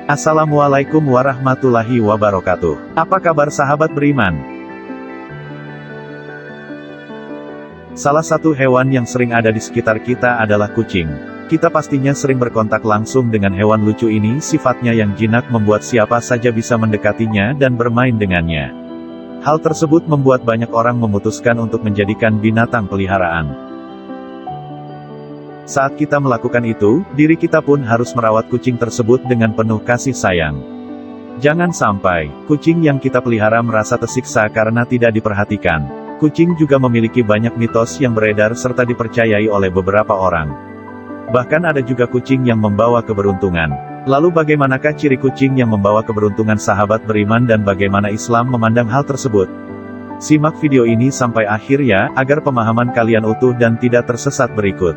Assalamualaikum warahmatullahi wabarakatuh. Apa kabar sahabat beriman? Salah satu hewan yang sering ada di sekitar kita adalah kucing. Kita pastinya sering berkontak langsung dengan hewan lucu ini. Sifatnya yang jinak membuat siapa saja bisa mendekatinya dan bermain dengannya. Hal tersebut membuat banyak orang memutuskan untuk menjadikan binatang peliharaan. Saat kita melakukan itu, diri kita pun harus merawat kucing tersebut dengan penuh kasih sayang. Jangan sampai kucing yang kita pelihara merasa tersiksa karena tidak diperhatikan. Kucing juga memiliki banyak mitos yang beredar serta dipercayai oleh beberapa orang. Bahkan ada juga kucing yang membawa keberuntungan. Lalu bagaimanakah ciri kucing yang membawa keberuntungan sahabat beriman dan bagaimana Islam memandang hal tersebut? Simak video ini sampai akhir ya, agar pemahaman kalian utuh dan tidak tersesat berikut.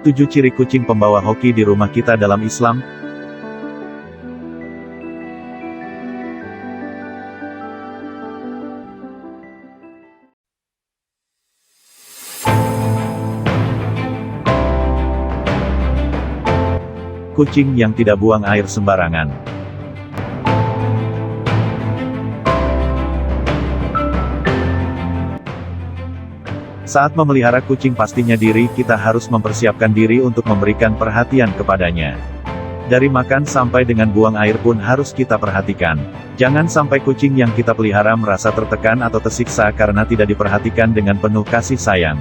7 ciri kucing pembawa hoki di rumah kita dalam Islam. Kucing yang tidak buang air sembarangan. Saat memelihara kucing pastinya diri kita harus mempersiapkan diri untuk memberikan perhatian kepadanya. Dari makan sampai dengan buang air pun harus kita perhatikan. Jangan sampai kucing yang kita pelihara merasa tertekan atau tersiksa karena tidak diperhatikan dengan penuh kasih sayang.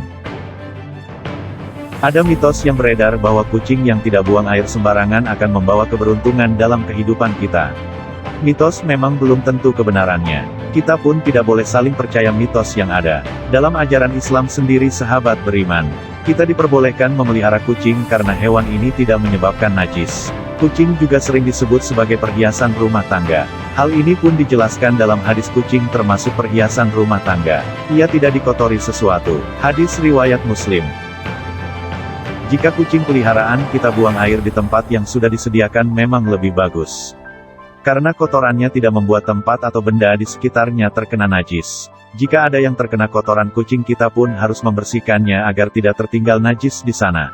Ada mitos yang beredar bahwa kucing yang tidak buang air sembarangan akan membawa keberuntungan dalam kehidupan kita. Mitos memang belum tentu kebenarannya. Kita pun tidak boleh saling percaya mitos yang ada. Dalam ajaran Islam sendiri sahabat beriman, kita diperbolehkan memelihara kucing karena hewan ini tidak menyebabkan najis. Kucing juga sering disebut sebagai perhiasan rumah tangga. Hal ini pun dijelaskan dalam hadis kucing termasuk perhiasan rumah tangga. Ia tidak dikotori sesuatu. Hadis riwayat Muslim. Jika kucing peliharaan kita buang air di tempat yang sudah disediakan memang lebih bagus. Karena kotorannya tidak membuat tempat atau benda di sekitarnya terkena najis. Jika ada yang terkena kotoran kucing kita pun harus membersihkannya agar tidak tertinggal najis di sana.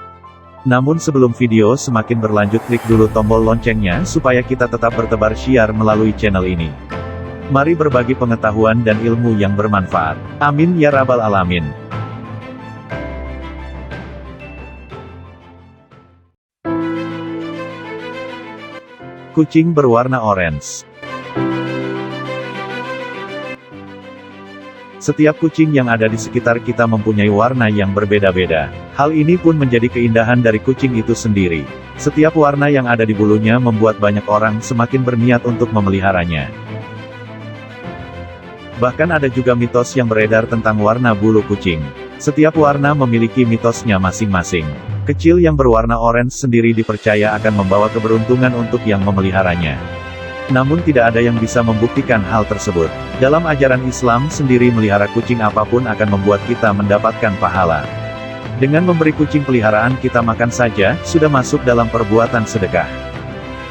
Namun sebelum video semakin berlanjut klik dulu tombol loncengnya supaya kita tetap bertebar syiar melalui channel ini. Mari berbagi pengetahuan dan ilmu yang bermanfaat. Amin ya rabbal alamin. Kucing berwarna orange. Setiap kucing yang ada di sekitar kita mempunyai warna yang berbeda-beda. Hal ini pun menjadi keindahan dari kucing itu sendiri. Setiap warna yang ada di bulunya membuat banyak orang semakin berniat untuk memeliharanya. Bahkan ada juga mitos yang beredar tentang warna bulu kucing. Setiap warna memiliki mitosnya masing-masing. Kecil yang berwarna orange sendiri dipercaya akan membawa keberuntungan untuk yang memeliharanya. Namun tidak ada yang bisa membuktikan hal tersebut. Dalam ajaran Islam sendiri melihara kucing apapun akan membuat kita mendapatkan pahala. Dengan memberi kucing peliharaan kita makan saja, sudah masuk dalam perbuatan sedekah.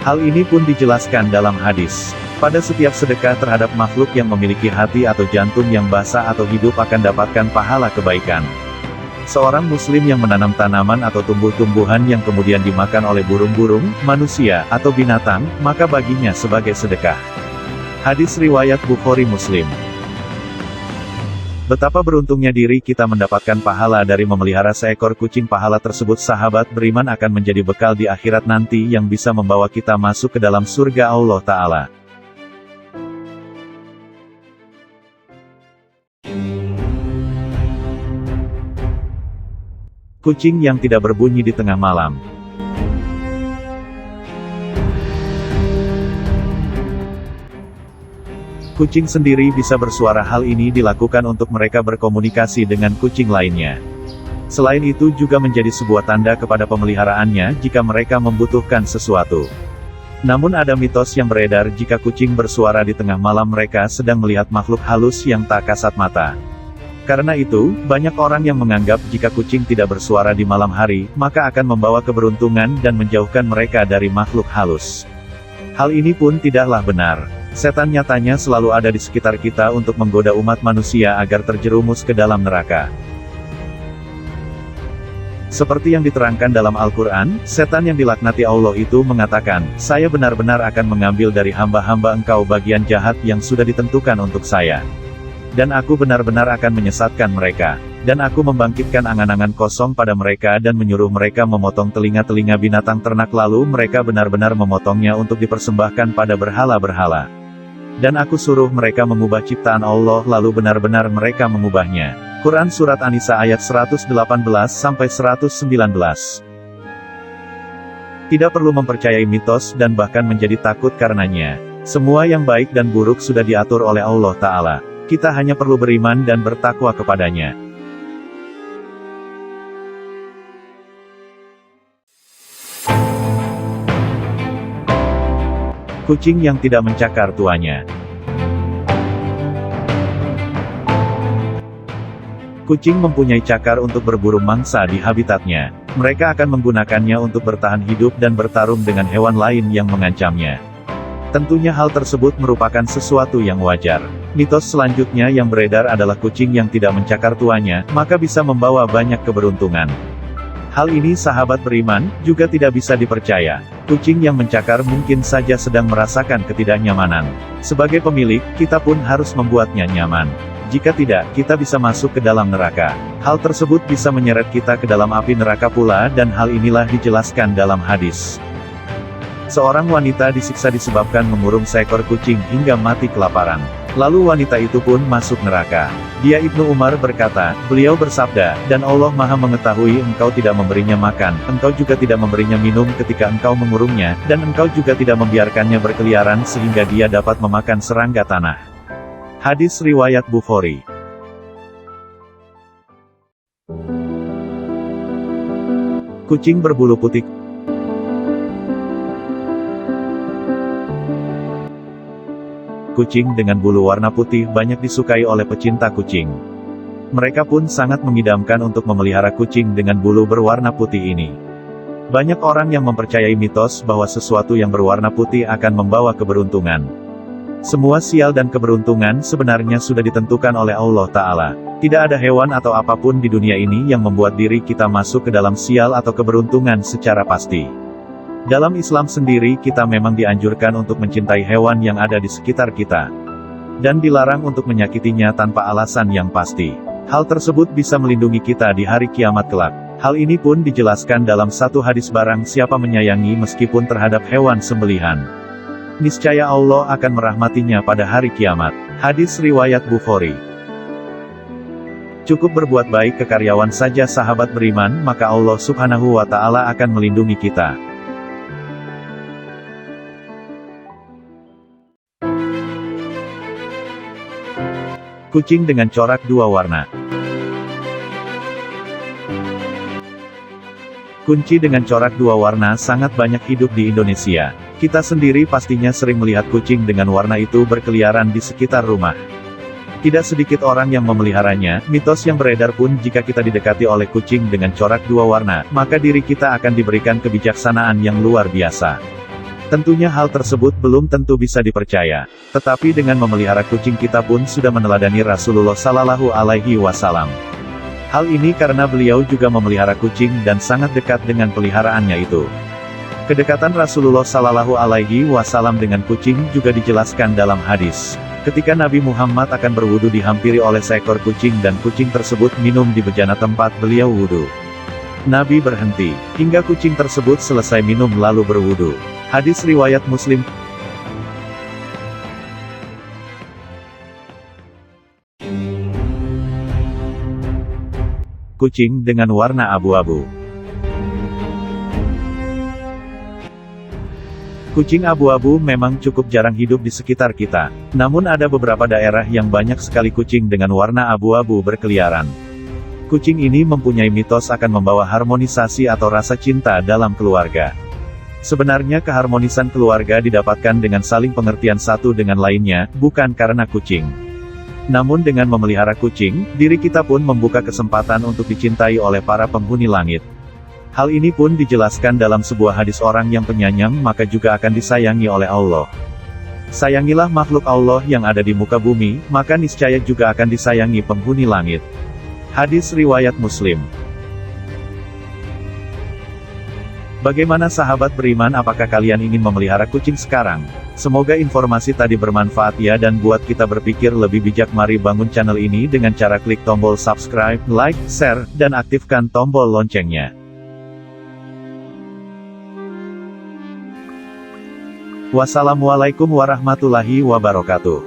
Hal ini pun dijelaskan dalam hadis. Pada setiap sedekah terhadap makhluk yang memiliki hati atau jantung yang basah atau hidup akan dapatkan pahala kebaikan. Seorang muslim yang menanam tanaman atau tumbuh-tumbuhan yang kemudian dimakan oleh burung-burung, manusia, atau binatang, maka baginya sebagai sedekah. Hadis riwayat Bukhari Muslim. Betapa beruntungnya diri kita mendapatkan pahala dari memelihara seekor kucing. Pahala tersebut sahabat beriman akan menjadi bekal di akhirat nanti yang bisa membawa kita masuk ke dalam surga Allah Ta'ala. Kucing yang tidak berbunyi di tengah malam. Kucing sendiri bisa bersuara. Hal ini dilakukan untuk mereka berkomunikasi dengan kucing lainnya. Selain itu juga menjadi sebuah tanda kepada pemeliharaannya jika mereka membutuhkan sesuatu. Namun ada mitos yang beredar jika kucing bersuara di tengah malam mereka sedang melihat makhluk halus yang tak kasat mata. Karena itu, banyak orang yang menganggap jika kucing tidak bersuara di malam hari, maka akan membawa keberuntungan dan menjauhkan mereka dari makhluk halus. Hal ini pun tidaklah benar. Setan nyatanya selalu ada di sekitar kita untuk menggoda umat manusia agar terjerumus ke dalam neraka. Seperti yang diterangkan dalam Al-Quran, setan yang dilaknati Allah itu mengatakan, "Saya benar-benar akan mengambil dari hamba-hamba engkau bagian jahat yang sudah ditentukan untuk saya. Dan aku benar-benar akan menyesatkan mereka. Dan aku membangkitkan angan-angan kosong pada mereka dan menyuruh mereka memotong telinga-telinga binatang ternak lalu mereka benar-benar memotongnya untuk dipersembahkan pada berhala-berhala. Dan aku suruh mereka mengubah ciptaan Allah lalu benar-benar mereka mengubahnya." Quran Surat An-Nisa ayat 118-119. Tidak perlu mempercayai mitos dan bahkan menjadi takut karenanya. Semua yang baik dan buruk sudah diatur oleh Allah Ta'ala. Kita hanya perlu beriman dan bertakwa kepadanya. Kucing yang tidak mencakar tuannya. Kucing mempunyai cakar untuk berburu mangsa di habitatnya. Mereka akan menggunakannya untuk bertahan hidup dan bertarung dengan hewan lain yang mengancamnya. Tentunya hal tersebut merupakan sesuatu yang wajar. Mitos selanjutnya yang beredar adalah kucing yang tidak mencakar tuannya, maka bisa membawa banyak keberuntungan. Hal ini sahabat beriman, juga tidak bisa dipercaya. Kucing yang mencakar mungkin saja sedang merasakan ketidaknyamanan. Sebagai pemilik, kita pun harus membuatnya nyaman. Jika tidak, kita bisa masuk ke dalam neraka. Hal tersebut bisa menyeret kita ke dalam api neraka pula dan hal inilah dijelaskan dalam hadis. Seorang wanita disiksa disebabkan mengurung seekor kucing hingga mati kelaparan. Lalu wanita itu pun masuk neraka. Dia Ibnu Umar berkata, beliau bersabda, "Dan Allah Maha mengetahui engkau tidak memberinya makan, engkau juga tidak memberinya minum ketika engkau mengurungnya, dan engkau juga tidak membiarkannya berkeliaran sehingga dia dapat memakan serangga tanah." Hadis riwayat Bukhari. Kucing berbulu putih. Kucing dengan bulu warna putih banyak disukai oleh pecinta kucing. Mereka pun sangat mengidamkan untuk memelihara kucing dengan bulu berwarna putih ini. Banyak orang yang mempercayai mitos bahwa sesuatu yang berwarna putih akan membawa keberuntungan. Semua sial dan keberuntungan sebenarnya sudah ditentukan oleh Allah Ta'ala. Tidak ada hewan atau apapun di dunia ini yang membuat diri kita masuk ke dalam sial atau keberuntungan secara pasti. Dalam Islam sendiri kita memang dianjurkan untuk mencintai hewan yang ada di sekitar kita. Dan dilarang untuk menyakitinya tanpa alasan yang pasti. Hal tersebut bisa melindungi kita di hari kiamat kelak. Hal ini pun dijelaskan dalam satu hadis, barang siapa menyayangi meskipun terhadap hewan sembelihan, niscaya Allah akan merahmatinya pada hari kiamat. Hadis riwayat Bukhari. Cukup berbuat baik ke karyawan saja sahabat beriman, maka Allah Subhanahu wa Ta'ala akan melindungi kita. Kucing dengan corak dua warna. Kunci dengan corak dua warna sangat banyak hidup di Indonesia. Kita sendiri pastinya sering melihat kucing dengan warna itu berkeliaran di sekitar rumah. Tidak sedikit orang yang memeliharanya. Mitos yang beredar pun jika kita didekati oleh kucing dengan corak dua warna, maka diri kita akan diberikan kebijaksanaan yang luar biasa. Tentunya hal tersebut belum tentu bisa dipercaya. Tetapi dengan memelihara kucing kita pun sudah meneladani Rasulullah Sallallahu Alaihi Wasallam. Hal ini karena beliau juga memelihara kucing dan sangat dekat dengan peliharaannya itu. Kedekatan Rasulullah Sallallahu Alaihi Wasallam dengan kucing juga dijelaskan dalam hadis. Ketika Nabi Muhammad akan berwudu dihampiri oleh seekor kucing dan kucing tersebut minum di bejana tempat beliau wudu. Nabi berhenti, hingga kucing tersebut selesai minum lalu berwudu. Hadis riwayat Muslim. kucing dengan warna abu-abu. Kucing abu-abu memang cukup jarang hidup di sekitar kita. Namun ada beberapa daerah yang banyak sekali kucing dengan warna abu-abu berkeliaran. Kucing ini mempunyai mitos akan membawa harmonisasi atau rasa cinta dalam keluarga. Sebenarnya keharmonisan keluarga didapatkan dengan saling pengertian satu dengan lainnya, bukan karena kucing. Namun dengan memelihara kucing, diri kita pun membuka kesempatan untuk dicintai oleh para penghuni langit. Hal ini pun dijelaskan dalam sebuah hadis, orang yang penyayang maka juga akan disayangi oleh Allah. Sayangilah makhluk Allah yang ada di muka bumi, maka niscaya juga akan disayangi penghuni langit. Hadis riwayat Muslim. Bagaimana sahabat beriman, apakah kalian ingin memelihara kucing sekarang? Semoga informasi tadi bermanfaat ya dan buat kita berpikir lebih bijak. Mari bangun channel ini dengan cara klik tombol subscribe, like, share, dan aktifkan tombol loncengnya. Wassalamualaikum warahmatullahi wabarakatuh.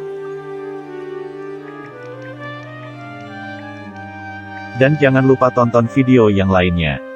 Dan jangan lupa tonton video yang lainnya.